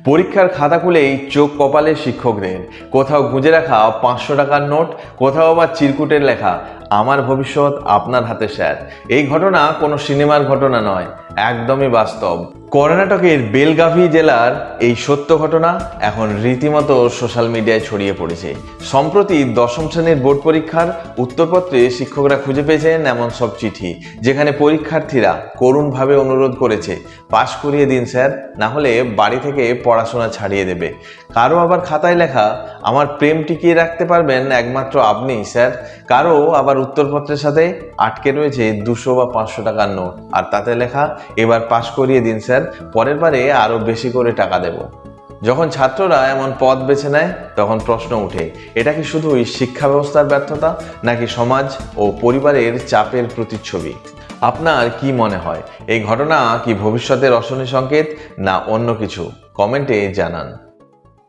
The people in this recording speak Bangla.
পরীক্ষার খাতা খুলেই চোখ কপালে শিক্ষকদের, কোথাও গুঁজে রাখা 500 টাকার নোট, কোথাও আবার চিরকুটের লেখা আমার ভবিষ্যৎ আপনার হাতে স্যার। এই ঘটনা কোনো সিনেমার ঘটনা নয়, একদমই বাস্তব। কর্ণাটকের বেলগাভি জেলার এই সত্য ঘটনা এখন রীতিমতো সোশ্যাল মিডিয়ায় ছড়িয়ে পড়েছে। সম্প্রতি দশম শ্রেণীর বোর্ড পরীক্ষার উত্তরপত্রে শিক্ষকরা খুঁজে পেয়েছেন এমন সব চিঠি, যেখানে পরীক্ষার্থীরা করুণভাবে অনুরোধ করেছে, পাশ করিয়ে দিন স্যার, না হলে বাড়ি থেকে পড়াশোনা ছাড়িয়ে দেবে। কারো আবার খাতায় লেখা, আমার প্রেম টিকিয়ে রাখতে পারবেন একমাত্র আপনিই স্যার। কারো আবার উত্তরপত্রের সাথে আটকে রয়েছে 200 বা 500 টাকার নোট, আর তাতে লেখা, এবার পাশ করিয়ে দিন স্যার, পরের বারে আরো বেশি করে টাকা দেব। যখন ছাত্ররা এমন পথ বেছে নেয়, তখন প্রশ্ন উঠে, এটা কি শুধুই শিক্ষা ব্যবস্থার ব্যর্থতা, নাকি সমাজ ও পরিবারের চাপের প্রতিচ্ছবি? আপনার কি মনে হয়, এই ঘটনা কি ভবিষ্যতের অশনি সংকেত, না অন্য কিছু? কমেন্টে জানান।